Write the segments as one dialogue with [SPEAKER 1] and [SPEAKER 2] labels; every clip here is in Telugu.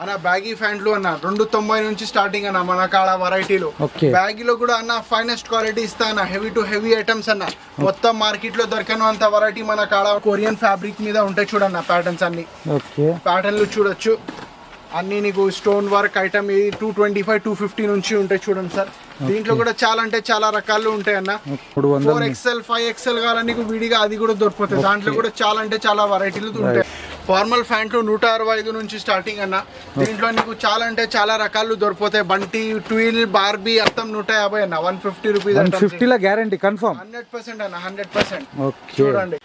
[SPEAKER 1] అన్న బ్యాగీ ప్యాంట్లు అన్న 290 నుంచి స్టార్టింగ్ అన్న మన కాడ వెరైటీలు. బ్యాగీలో కూడా అన్న ఫైనెస్ట్ క్వాలిటీ ఇస్తా అన్న, హెవీ టు హెవీ ఐటమ్స్ అన్న. మొత్తం మార్కెట్ లో దొరకనంత వెరైటీ మన కాడ కొరియన్ ఫ్యాబ్రిక్ మీద ఉంటాయి చూడన్న. ప్యాటర్న్స్ అన్ని ప్యాటర్న్లు చూడొచ్చు అన్ని. నీకు స్టోన్ వర్క్ ఐటమ్ 225 250 నుంచి ఉంటాయి చూడండి సార్. దీంట్లో కూడా చాలా అంటే చాలా రకాలు ఉంటాయి అన్న. 4XL 5XL కావాలని నీకు విడిగా అది కూడా దొరుకుతుంది. దాంట్లో కూడా చాలా అంటే చాలా వెరైటీలు ఉంటాయి. ఫార్మల్ ప్యాంట్లు 165 నుంచి స్టార్టింగ్ అన్న. దీంట్లో నీకు చాలా అంటే చాలా రకాలు దొరికిపోతాయి. బంటి, ట్విల్, బార్బీ అర్థం 150 అన్న. 150 రూపీస్
[SPEAKER 2] 150 గ్యారంటీ కన్ఫర్మ్
[SPEAKER 1] 100% అన్న. 100% చూడండి.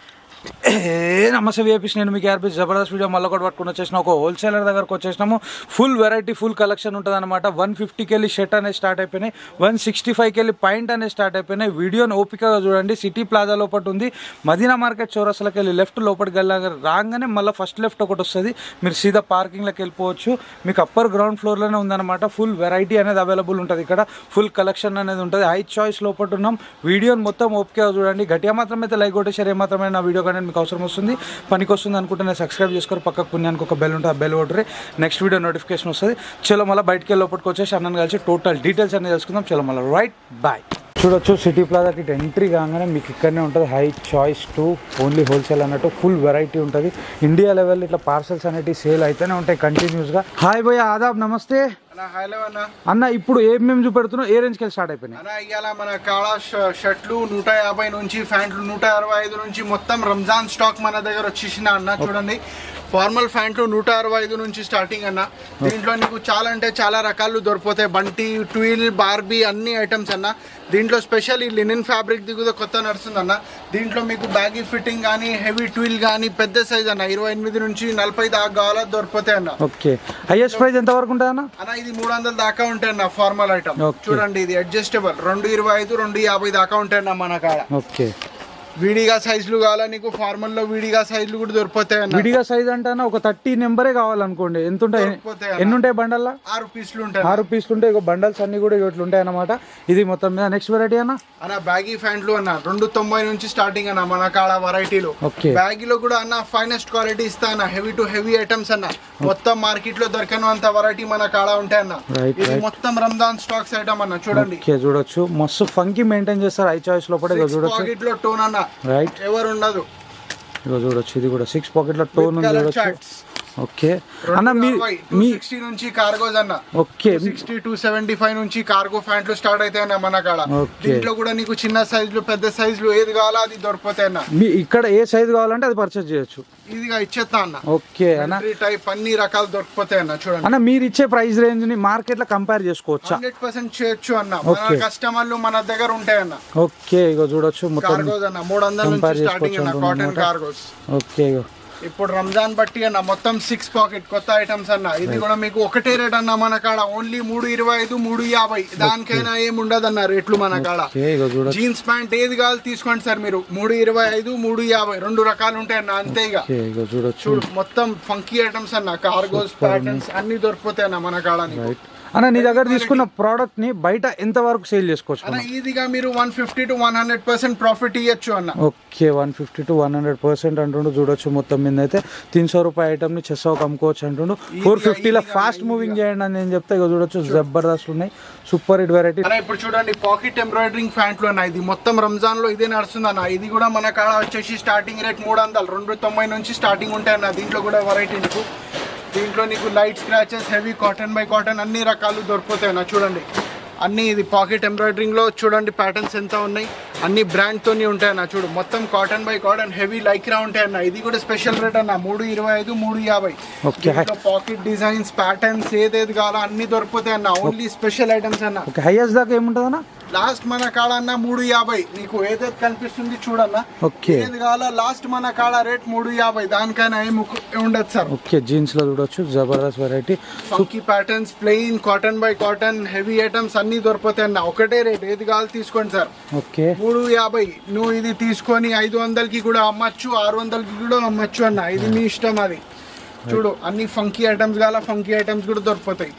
[SPEAKER 2] నమస్తే విఐపీస్, నేను మీకు ఆర్పీ జబర్దస్త్ వీడియో మళ్ళీ ఒకటి పట్టుకుని వచ్చేసిన ఒక హోల్సేలర్ దగ్గరకు వచ్చేసినాము. ఫుల్ వెరైటీ ఫుల్ కలెక్షన్ ఉంటుంది అనమాట. 150కి వెళ్ళి షర్ట్ అనేది స్టార్ట్ అయిపోయినాయి, 165కి వెళ్ళి పాయింట్ అనేది స్టార్ట్ అయిపోయినాయి. వీడియోని ఓపికగా చూడండి. సిటీ ప్లాజా లోపల ఉంది, మదీనా మార్కెట్ చౌరస్తాలోకి వెళ్ళి లెఫ్ట్ లోపలికి రాగానే మళ్ళీ ఫస్ట్ లెఫ్ట్ ఒకటి వస్తుంది. మీరు సీదా పార్కింగ్లోకి వెళ్ళిపోవచ్చు. మీకు అప్పర్ గ్రౌండ్ ఫ్లోర్లోనే ఉందన్నమాట. ఫుల్ వెరైటీ అనేది అవైలబుల్ ఉంటుంది ఇక్కడ. ఫుల్ కలెక్షన్ అనేది ఉంటుంది. హై చాయిస్ లోపల ఉన్నాం. వీడియోని మొత్తం ఓపికగా చూడండి. గట్టిగా మాత్రం అయితే లైక్ కొట్టి షేర్ మాత్రమే నా వీడియో కానీ మీకు అవసరం వస్తుంది, పనికి వస్తుంది అనుకుంటే నేను సబ్స్క్రైబ్ చేసుకోరు. పక్కకు పుణ్యానికి ఒక బెల్ ఉంటుంది, ఆ బెల్ కొట్టరే నెక్స్ట్ వీడియో నోటిఫికేషన్ వస్తుంది. చలో మళ్ళీ బయటికి వెళ్ళి లోపలికి వచ్చేసి అన్నను కలిసి టోటల్ డీటెయిల్స్ అనేది తెలుసుకుందాం. చలో మళ్ళీ రైట్ బాయ్. చూడొచ్చు సిటీ ప్లాజాకి ఎంట్రీ కాగానే మీకు ఇక్కడనే ఉంటుంది high choice to only wholesale అన్నట్టు. ఫుల్ వెరైటీ ఉంటుంది. ఇండియా లెవెల్ ఇట్లా పార్సల్స్ అనేవి సేల్ అయితేనే ఉంటాయి కంటిన్యూస్గా. హాయ్ భయ్య, ఆదాబ్, నమస్తే అన్న. ఇప్పుడు ఏమేమి చూపెడుతున్నాం, ఏ రేంజ్కి వెళ్ళి స్టార్ట్ అయిపోయినాయి
[SPEAKER 1] అన్న? ఇవాళ మన కాళా షర్ట్లు 150 నుంచి, ప్యాంట్లు 165 నుంచి మొత్తం రంజాన్ స్టాక్ మన దగ్గర వచ్చేసిన అన్న. చూడండి ఫార్మల్ ప్యాంట్లు 165 నుంచి స్టార్టింగ్ అన్న. దీంట్లో నీకు చాలా అంటే చాలా రకాలు దొరికిపోతాయి. బంటి, ట్విల్, బార్బీ అన్ని ఐటమ్స్ అన్న. దీంట్లో స్పెషల్ ఈ లినిన్ ఫ్యాబ్రిక్ దిగుదా కొత్త నడుస్తుంది అన్న. దీంట్లో మీకు బ్యాగీ ఫిట్టింగ్ కానీ, హెవీ ట్విల్ కానీ, పెద్ద సైజ్ అన్న 28 నుంచి 40 దాకా కావాలా దొరికిపోతాయి అన్న.
[SPEAKER 2] ఓకే, హైయెస్ట్ ప్రైస్ ఎంత వరకు ఉంటుంది
[SPEAKER 1] అన్న? ఇది 300 దాకా ఉంటాయి అన్న ఫార్మల్ ఐటమ్. చూడండి ఇది అడ్జస్టబుల్ 225 250 దాకా ఉంటాయి అన్న మన కాడ.
[SPEAKER 2] ఓకే,
[SPEAKER 1] విడిగా సైజులు కావాలా నీకు? ఫార్మల్ లో విడిగా సైజులు కూడా దొరికిపోతాయి అన్న.
[SPEAKER 2] విడిగా సైజ్ అంటే ఒక 30 నెంబరే కావాలనుకోండి. ఎంత ఉంటాయి, ఎన్ని ఉంటాయి బండల్లా?
[SPEAKER 1] 6 పీసులు ఉంటాయి.
[SPEAKER 2] 6 పీసులు ఉంటాయి. ఇక బండల్స్ అన్ని కూడా ఇట్లా ఉంటాయి అనమాట. ఇది మొత్తం మీద నెక్స్ట్ వెరైటీ అన్న
[SPEAKER 1] బ్యాగీ ప్యాంట్లు అన్న 290 నుంచి స్టార్టింగ్ అన్న మన కాడ వెరైటీలు. బ్యాగీలో కూడా అన్న ఫైనెస్ట్ క్వాలిటీ ఇస్తా అన్న, హెవీ టు హెవీ ఐటమ్స్ అన్న. మొత్తం మార్కెట్ లో దొరకనంత వెరైటీ మన కాడ ఉంటాయి అన్న. ఇది మొత్తం రంజాన్ స్టాక్స్ ఐటమ్ అన్న. చూడండి
[SPEAKER 2] చూడొచ్చు, మస్తు ఫంకీ మెయింటైన్ చేస్తారు. హై చాయిస్ లోపల
[SPEAKER 1] పాకెట్ లో టోన్ అన్న,
[SPEAKER 2] రైట్
[SPEAKER 1] ఎవరు ఉండదు.
[SPEAKER 2] ఇగో చూడొచ్చు, ఇది కూడా 6 పాకెట్ లో టోన్ ఉంది చూడొచ్చు. ఓకే అన్న, మీ
[SPEAKER 1] 260 నుంచి కార్గోస్ అన్న.
[SPEAKER 2] ఓకే,
[SPEAKER 1] 260 275 నుంచి కార్గో ప్యాంట్లు స్టార్ట్ అయితే అన్న మన కాడ. దీంట్లో కూడా నీకు చిన్న సైజులు పెద్ద సైజులు ఏది కావాలో అది దొరికిపోతాయి అన్న.
[SPEAKER 2] మీ ఇక్కడ ఏ సైజ్ కావాలంటే అది పర్చేస్ చేయొచ్చు.
[SPEAKER 1] ఇదిగా ఇచ్చేస్తా అన్న.
[SPEAKER 2] ఓకే అన్న,
[SPEAKER 1] టైప్ అన్ని రకాలు దొరికిపోతాయి అన్న. చూడండి
[SPEAKER 2] అన్న, మీరు ఇచ్చే ప్రైస్ రేంజ్ ని మార్కెట్ లో కంపేర్ చేసుకోవచ్చా?
[SPEAKER 1] 100% చేయొచ్చు అన్న. మన కస్టమర్లు మన దగ్గర ఉంటాయి అన్న.
[SPEAKER 2] ఓకే, ఇగో చూడొచ్చు
[SPEAKER 1] కార్గోస్ అన్న 300 నుంచి స్టార్టింగ్ అన్న కాటన్ కార్గోస్.
[SPEAKER 2] ఓకే,
[SPEAKER 1] ఇప్పుడు రంజాన్ బట్టి అన్న మొత్తం 6 పాకెట్ కొత్త ఐటమ్స్ అన్న. ఇది కూడా మీకు ఒకటే రేట్ అన్న మన కాడ. ఓన్లీ 325 350. దానికైనా ఏమి ఉండదు అన్న రేట్లు మన కాడ. జీన్స్ ప్యాంట్ ఏది కావాలి తీసుకోండి సార్ మీరు. 325 350 2 రకాలు ఉంటాయి అన్న. అంతే ఇక చూడు మొత్తం ఫంకీ ఐటమ్స్ అన్న. కార్గోస్ ప్యాటర్న్స్ అన్ని దొరికిపోతాయి అన్న మన కాడ.
[SPEAKER 2] అన్న, నీ దగ్గర తీసుకున్న ప్రోడక్ట్ ని బయట ఎంత వరకు సేల్ చేసుకోవచ్చు
[SPEAKER 1] అన్న? ఈజీగా మీరు 150 to 100% ప్రాఫిట్ ఇవ్వచ్చు అన్న.
[SPEAKER 2] ఓకే, 150 to 100% అంటుండు. చూడొచ్చు మొత్తం మీద అయితే 300 రూపాయ ఐటమ్ ని చెస్సావు అమ్ముకోవచ్చు అంటుండు. 450 లో ఫాస్ట్ మూవింగ్ చేయండి అని నేను చెప్తే ఇక చూడొచ్చు జబర్దస్త్ ఉన్నాయి. Super hit variety.
[SPEAKER 1] ఇప్పుడు చూడండి పాకెట్ ఎంబ్రాయిడరింగ్ ప్యాంట్లు అన్న. ఇది మొత్తం రంజాన్ లో ఇదే నడుస్తుంది అన్న. ఇది కూడా మన కాడ వచ్చేసి స్టార్టింగ్ రేట్ 300 290 నుంచి స్టార్టింగ్ ఉంటాయి అన్న. దీంట్లో కూడా వెరైటీ నీకు. దీంట్లో నీకు light scratches, heavy cotton by cotton అన్ని రకాలు దొరికిపోతాయి అన్న. చూడండి అన్ని ఇది పాకెట్ ఎంబ్రాయిడరింగ్ లో చూడండి ప్యాటర్న్స్ ఎంత ఉన్నాయి. అన్ని బ్రాండ్ తోని ఉంటాయి అన్న. చూడు మొత్తం cotton by cotton heavy Lycra ఉంటాయి అన్న. ఇది కూడా స్పెషల్ రేట్ అన్న 325 350. పాకెట్ డిజైన్స్ ప్యాటర్న్స్ ఏదేది కావాలో అన్ని దొరికిపోతాయి అన్న. ఓన్లీ స్పెషల్ ఐటమ్స్ అన్న.
[SPEAKER 2] హైయెస్ట్ దాకా ఏముంటుంది అన్న?
[SPEAKER 1] లాస్ట్ మన కాడ అన్న 350. నీకు ఏదైతే కనిపిస్తుంది చూడన్నా, ఏది కావాలో లాస్ట్ మన కాడ రేట్ 350. దానికైనా ఏమి ఉండదు సార్.
[SPEAKER 2] ఓకే, జీన్స్ లో చూడొచ్చు Jabardasth variety.
[SPEAKER 1] Funky patterns, plain, cotton by cotton, heavy items అన్ని దొరికిపోతాయి అన్న. ఒకటే రేట్, ఏది కావాలి తీసుకోండి సార్.
[SPEAKER 2] ఓకే,
[SPEAKER 1] 350. నువ్వు ఇది తీసుకొని 500కి కూడా అమ్మచ్చు, 600కి కూడా అమ్మచ్చు అన్న. ఇది మీ ఇష్టం. అది చూడు అన్ని ఫంకీ ఐటమ్స్ కావాలా ఫంకీ ఐటమ్స్ కూడా దొరికిపోతాయి.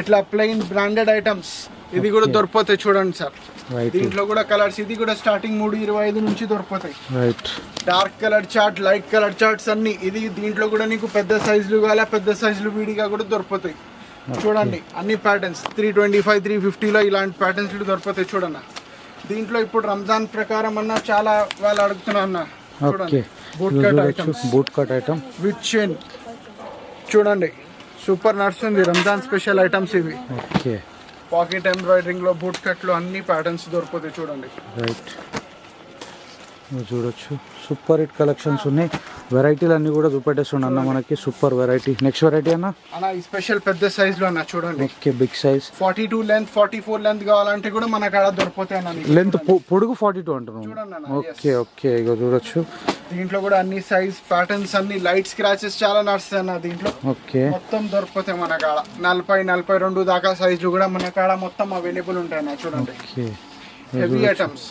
[SPEAKER 1] ఇట్లా ప్లెయిన్ బ్రాండెడ్ ఐటమ్స్ ఇది కూడా దొరికిపోతాయి చూడండి సార్.
[SPEAKER 2] రైట్
[SPEAKER 1] దీంట్లో కూడా కలర్స్, ఇది కూడా స్టార్టింగ్ 325 నుంచి దొరికిపోతాయి.
[SPEAKER 2] Right
[SPEAKER 1] dark colour chart, light colour charts అన్ని. ఇది దీంట్లో కూడా నీకు పెద్ద సైజులు కావాలా, పెద్ద సైజులు విడిగా కూడా దొరికిపోతాయి. చూడండి అన్ని ప్యాటర్న్స్ 325 350లో ఇలాంటి ప్యాటర్న్స్ దొరికిపోతాయి చూడన్న. దీంట్లో ఇప్పుడు రంజాన్ ప్రకారం అన్న చాలా వాళ్ళు అడుగుతున్నా అన్న. చూడండి boot cut items,
[SPEAKER 2] boot cut item
[SPEAKER 1] with chain చూడండి సూపర్ నడుస్తుంది. రంజాన్ స్పెషల్ ఐటమ్స్ ఇవి.
[SPEAKER 2] ఓకే
[SPEAKER 1] పాకెట్ ఎంబ్రాయిడరింగ్ లో బూట్ కట్ లో అన్ని ప్యాటర్న్స్ దొరికిపోతాయి చూడండి.
[SPEAKER 2] రైట్ చూడొచ్చు సూపర్ హిట్ కలెక్షన్స్ ఉన్నాయి. వెరైటీలు అన్ని కూడా చూపెట్టేస్తుండ అన్న మనకి. Super variety. నెక్స్ట్ వెరైటీ అన్న
[SPEAKER 1] ఈ స్పెషల్ పెద్ద సైజ్ లో అన్న చూడండి.
[SPEAKER 2] Okay big size
[SPEAKER 1] 42 length 44 length కావాలంటే కూడా మన కాడ దొరికిపోతాయి అన్న.
[SPEAKER 2] లెంత్ పొడుగు 42 అంటున్నాం. ఓకే ఓకే ఇక చూడొచ్చు.
[SPEAKER 1] దీంట్లో కూడా అన్ని సైజ్ ప్యాటర్న్స్ అన్ని లైట్ స్క్రాచెస్ చాలా నడుస్తాయి అన్న దీంట్లో.
[SPEAKER 2] ఓకే
[SPEAKER 1] మొత్తం దొరికిపోతాయి మన కాడ. 40 42 దాకా సైజులు కూడా మన కాడ మొత్తం అవైలబుల్ ఉంటాయి అన్న చూడండి.
[SPEAKER 2] Okay
[SPEAKER 1] heavy items.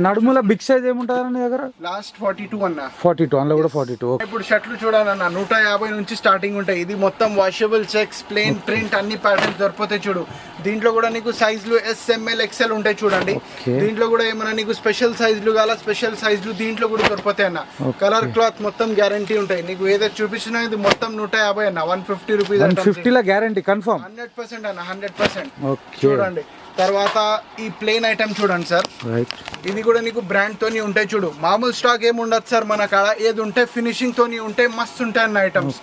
[SPEAKER 2] నడుముల బిగ్ సైజ్ ఏముంటుంది అన్న దగ్గర?
[SPEAKER 1] లాస్ట్ 42 అన్న.
[SPEAKER 2] 42 అందులో కూడా 42.
[SPEAKER 1] ఇప్పుడు షర్ట్లు చూడాలన్న 150 నుంచి స్టార్టింగ్ ఉంటాయి. ఇది మొత్తం వాషబుల్ చెక్స్, ప్లెయిన్ ప్రింట్ అన్ని ప్యాటర్న్స్ దొరికిపోతాయి చూడు. దీంట్లో కూడా నీకు సైజులు SML XL ఉంటాయి చూడండి. దీంట్లో కూడా ఏమైనా నీకు స్పెషల్ సైజులు కావాలా, స్పెషల్ సైజులు దీంట్లో కూడా దొరికిపోతాయి అన్న. కలర్ క్లాత్ మొత్తం గ్యారంటీ ఉంటాయి. నీకు ఏదైతే చూపించినా ఇది మొత్తం 150 అన్న. 150 రూపీస్.
[SPEAKER 2] 150 లా గ్యారంటీ కన్ఫర్మ్
[SPEAKER 1] 100% అన్న. 100%.
[SPEAKER 2] ఓకే
[SPEAKER 1] చూడండి తర్వాత ఈ ప్లెయిన్ ఐటమ్ చూడండి సార్.
[SPEAKER 2] రైట్
[SPEAKER 1] ఇది కూడా నీకు బ్రాండ్ తోని ఉంటాయి చూడు. మామూలు స్టాక్ ఏమి ఉండదు సార్ మన కాడ. ఏది ఉంటే ఫినిషింగ్ తోని ఉంటే మస్తు ఉంటాయి అన్న ఐటమ్స్.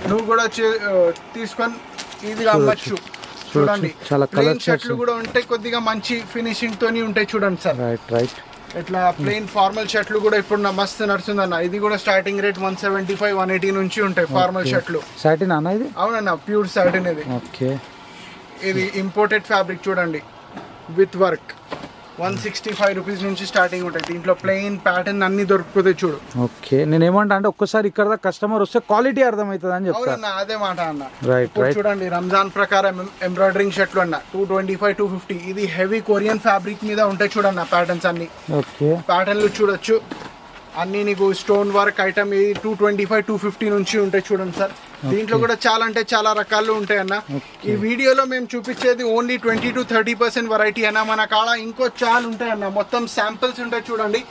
[SPEAKER 1] నువ్వు కూడా తీసుకొని ఇది అమ్మచ్చు చూడండి. ప్లెయిన్ షర్ట్లు కూడా ఉంటాయి కొద్దిగా మంచి ఫినిషింగ్ తోని ఉంటాయి చూడండి సార్.
[SPEAKER 2] రైట్ రైట్
[SPEAKER 1] ఇట్లా ప్లెయిన్ ఫార్మల్ షర్ట్లు కూడా ఇప్పుడు మస్తు నడుస్తుంది అన్న. ఇది కూడా స్టార్టింగ్ రేట్ 175 180 నుంచి ఉంటాయి ఫార్మల్ షర్ట్లు.
[SPEAKER 2] సాటిన్ అన్న ఇది?
[SPEAKER 1] అవునన్న ప్యూర్ సాటిన్ ఇది.
[SPEAKER 2] ఓకే
[SPEAKER 1] ఇది ఇంపోర్టెడ్ ఫ్యాబ్రిక్ చూడండి విత్ వర్క్. 165 రూపీస్ నుంచి స్టార్టింగ్ ఉంటాయి. దీంట్లో ప్లెయిన్ ప్యాటర్న్ అన్ని దొరికిపోతాయి చూడు.
[SPEAKER 2] ఓకే నేను ఏమంటా అంటే ఒక్కసారి ఇక్కడ దాకా కస్టమర్ వస్తే క్వాలిటీ అర్థమవుతుంది అని చెప్తా.
[SPEAKER 1] అవునన్నా అదే మాట అన్న.
[SPEAKER 2] రైట్ రైట్
[SPEAKER 1] చూడండి రంజాన్ ప్రకారం ఎంబ్రాయిడరింగ్ షర్ట్లు అన్న 225 250. ఇది హెవీ కొరియన్ ఫ్యాబ్రిక్ మీద ఉంటాయి చూడన్న ప్యాటర్న్స్ అన్ని.
[SPEAKER 2] ఓకే
[SPEAKER 1] ప్యాటర్న్లు చూడొచ్చు అన్ని. నీకు స్టోన్ వర్క్ ఐటమ్ ఇది 225 250 నుంచి ఉంటాయి చూడండి సార్. దీంట్లో కూడా చాలా అంటే చాలా రకాలు ఉంటాయి అన్న. ఈ వీడియోలో మేము చూపించేది ఓన్లీ 20 to 30% వెరైటీ అన్న. మన కాడ ఇంకో చాలా ఉంటాయి అన్న. మొత్తం శాంపిల్స్ ఉంటాయి చూడండి.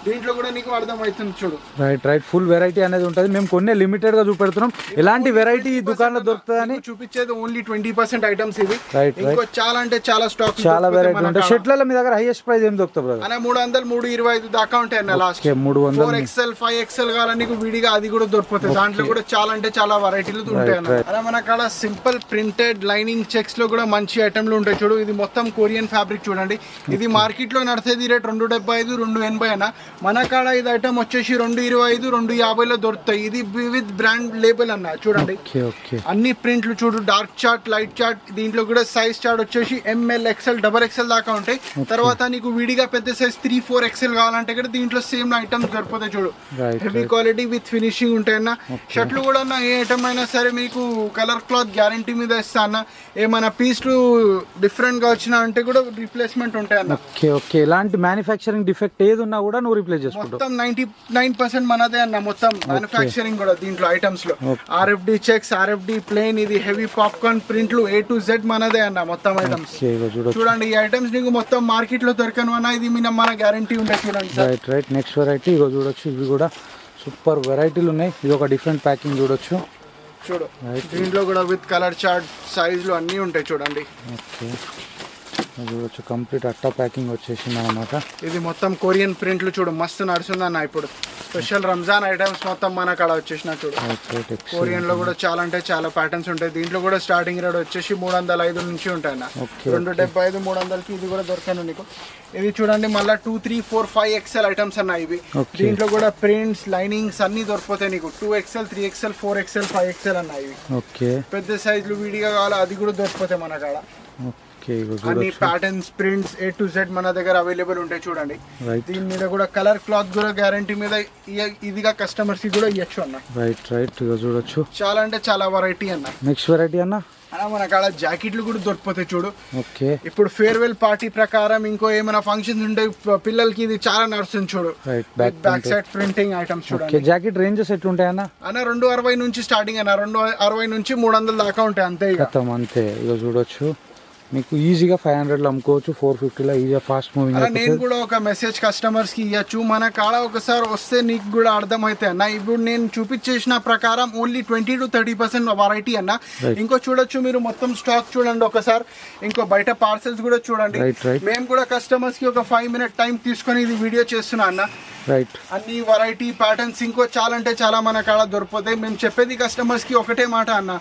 [SPEAKER 1] దీంట్లో కూడా నీకు అర్థమవుతుంది చూడు.
[SPEAKER 2] రైట్ రైట్ ఫుల్ వెరైటీ అనేది ఉంటుంది. మేము కొన్ని లిమిటెడ్ గా చూపెడుతున్నాం. ఇలాంటి వెరైటీ ఈ దుకాణంలో దొరుకుతుందని
[SPEAKER 1] చూపించేది ఓన్లీ 20% ఐటమ్స్ ఇవి.
[SPEAKER 2] రైట్
[SPEAKER 1] ఇంకో చాలా అంటే చాలా స్టాక్,
[SPEAKER 2] చాలా వెరైటీ ఉంటాయి. షర్ట్ల మీ దగ్గర హైయెస్ట్ ప్రైస్ ఏం దొరుకుతుంది బ్రదర్?
[SPEAKER 1] అన్న 300 325 దాకా ఉంటాయి అన్న. లాస్ట్
[SPEAKER 2] 300
[SPEAKER 1] 4XL 5XL కావాలని నీకు విడిగా అది కూడా దొరుకుతుంది. దాంట్లో కూడా చాలా అంటే చాలా వెరైటీలు ఉంటాయి అన్న. అలా మన కాడ సింపుల్ ప్రింటెడ్ లైనింగ్ చెక్స్ లో కూడా మంచి ఐటమ్లు ఉంటాయి చూడు. ఇది మొత్తం కొరియన్ ఫ్యాబ్రిక్ చూడండి. ఇది మార్కెట్ లో నడిచేది రేట్ 275 280 అన్న. మన కాడ ఇది ఐటమ్ వచ్చేసి 225 250లో దొరుకుతాయి. ఇది విత్ బ్రాండ్ లేబుల్ అన్న చూడండి. అన్ని ప్రింట్లు చూడు. Dark chart, light chart. దీంట్లో కూడా సైజ్ చార్ట్ వచ్చేసి ML XL XXL దాకా ఉంటాయి. తర్వాత నీకు విడిగా పెద్ద సైజ్ 3 4XL కావాలంటే కూడా దీంట్లో సేమ్ ఐటమ్స్ దొరికిపోతాయి చూడు. హెవీ క్వాలిటీ విత్ ఫినిషింగ్ ఉంటాయి అన్న. షర్ట్లు కూడా అన్న ఏ ఐటమ్ అయినా సరే మీకు కలర్ క్లాత్ గ్యారంటీ మీద ఇస్తా అన్న. ఏమైనా పీస్లు డిఫరెంట్ గా వచ్చినా అంటే కూడా రీప్లేస్మెంట్ ఉంటాయి అన్న.
[SPEAKER 2] ఓకే ఎలాంటి మ్యానుఫ్యాక్చరింగ్ డిఫెక్ట్ ఏది ఉన్నా కూడా నువ్వు రీప్లేస్ చేసుకుంటావు.
[SPEAKER 1] మొత్తం 99% మనదే అన్న. మొత్తం మ్యానుఫ్యాక్చరింగ్ కూడా దీంట్లో ఐటమ్స్ లో RFD చెక్స్, RFD ప్లేన్, ఇది హెవీ పాప్కార్న్ ప్రింట్లు A to Z మనదే అన్న మొత్తం ఐటమ్స్. చూడండి ఈ ఐటమ్స్ నీకు మొత్తం మార్కెట్ లో దొరకను అన్న. ఇది మన గ్యారంటీ ఉంటాయి చూడండి.
[SPEAKER 2] రైట్ రైట్ నెక్స్ట్ వెరైటీ ఇగో చూడొచ్చు. ఇవి కూడా సూపర్ వెరైటీలు ఉన్నాయి. ఇది ఒక డిఫరెంట్ ప్యాకింగ్ చూడొచ్చు
[SPEAKER 1] చూడు. దీంట్లో కూడా విత్ కలర్ చార్ట్ సైజులు అన్నీ ఉంటాయి చూడండి.
[SPEAKER 2] ఓకే చూడొచ్చు కంప్లీట్ అట్టా ప్యాకింగ్ వచ్చేసింది అనమాట.
[SPEAKER 1] ఇది మొత్తం కొరియన్ ప్రింట్లు చూడు మస్తు నడుస్తుంది అన్న. ఇప్పుడు స్పెషల్ రంజాన్ ఐటమ్స్ మొత్తం మన కాడ వచ్చేసిన చూడు. కొరియన్ లో కూడా చాలా అంటే చాలా ప్యాటర్న్స్ ఉంటాయి. దీంట్లో కూడా స్టార్టింగ్ రేట్ వచ్చేసి 305 నుంచి ఉంటాయి అన్న. 275 300కి ఇది కూడా దొరకను నీకు. ఇది చూడండి మళ్ళీ 2 3 4 5XL ఐటమ్స్ అన్న ఇవి. దీంట్లో కూడా ప్రింట్స్ లైనింగ్స్ అన్ని దొరికిపోతాయి నీకు. 2XL 3XL 4XL 5XL అన్న ఇవి. పెద్ద సైజులు విడిగా కావాలా అది కూడా దొరికిపోతాయి మన కాడ. అన్ని patterns prints A to Z మన దగ్గర అవైలబుల్ ఉంటాయి చూడండి. దీని మీద కూడా కలర్ క్లాత్ కూడా గ్యారంటీ మీద ఇదిగా కస్టమర్స్ కి కూడా ఇవ్వచ్చు అన్న.
[SPEAKER 2] రైట్ రైట్ చూడొచ్చు.
[SPEAKER 1] చాలా అంటే చాలా వెరైటీ అన్న.
[SPEAKER 2] నెక్స్ట్ వెరైటీ అన్న
[SPEAKER 1] మన కాడ జాకెట్లు కూడా దొరికిపోతాయి చూడు. ఓకే ఇప్పుడు ఫేర్వెల్ పార్టీ ప్రకారం ఇంకో ఏమైనా ఫంక్షన్స్ ఉంటాయి పిల్లలకి ఇది చాలా నడుస్తుంది చూడు. బ్యాక్ సైడ్ ప్రింటింగ్ ఐటమ్స్ చూడండి.
[SPEAKER 2] జాకెట్ రేంజెస్ ఎట్లుంటాయి అన్న?
[SPEAKER 1] 260 నుంచి స్టార్టింగ్ అన్న. 260 నుంచి 300 దాకా ఉంటాయి అంతే.
[SPEAKER 2] అంతే ఇక చూడొచ్చు. మీకు ఈజీగా 500లో అమ్ముకోవచ్చు, 450లో ఈజీగా ఫాస్ట్ మూవింగ్.
[SPEAKER 1] అలా నేను కూడా ఒక మెసేజ్ కస్టమర్స్ కి ఇవ్వచ్చు, మన కాడ ఒకసారి వస్తే నీకు కూడా అర్థమైతే అన్న. ఇప్పుడు నేను చూపించేసిన ప్రకారం ఓన్లీ 20 to 30% వెరైటీ అన్న. ఇంకో చూడొచ్చు మీరు, మొత్తం స్టాక్ చూడండి ఒకసారి, ఇంకో బయట పార్సెల్స్ కూడా చూడండి. మేము కూడా కస్టమర్స్ కి ఒక 5 minute టైం తీసుకొని ఇది వీడియో చేస్తున్నా అన్న.
[SPEAKER 2] రైట్,
[SPEAKER 1] అన్ని వెరైటీ ప్యాటర్న్స్ ఇంకో చాలా అంటే చాలా మన కాడ దొరికిపోతాయి. మేము చెప్పేది కస్టమర్స్ కి ఒకటే మాట అన్న,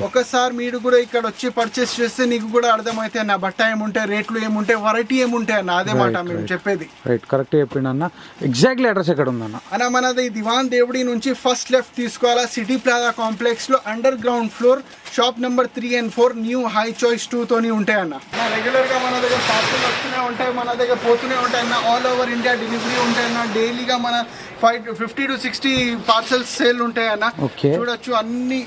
[SPEAKER 1] ఒకసారి మీరు కూడా ఇక్కడ వచ్చి పర్చేస్ చేస్తే నీకు కూడా అర్థమైతే అన్న, బట్ట ఏముంటాయి, రేట్లు ఏముంటాయి, వెరైటీ ఏముంటాయి అన్న. అదే మాట మేము చెప్పేది.
[SPEAKER 2] రైట్, కరెక్ట్ చెప్పిండు అన్న. ఎగ్జాక్ట్లీ అడ్రస్ ఎక్కడ ఉందన్న?
[SPEAKER 1] అన్న మనది దివాన్ దేవుడి నుంచి ఫస్ట్ లెఫ్ట్ తీసుకోవాలా, సిటీ ప్లాజా కాంప్లెక్స్ లో under ground floor, shop number 3 and 4, new high choice 2 తోని ఉంటాయి అన్న. రెగ్యులర్ గా మన దగ్గర పార్సల్ వస్తూనే ఉంటాయి, మన దగ్గర పోతూనే ఉంటాయి అన్న. ఆల్ ఓవర్ ఇండియా డెలివరీ ఉంటాయి అన్న. డైలీగా మన 50 to 60 పార్సల్స్ సేల్ ఉంటాయి అన్న. చూడొచ్చు అన్ని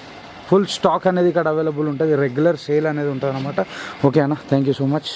[SPEAKER 2] ఫుల్ స్టాక్ అనేది ఇక్కడ అవైలబుల్ ఉంటుంది, రెగ్యులర్ సేల్ అనేది ఉంటుంది అనమాట. ఓకే అన్న, థ్యాంక్ యూ సో మచ్.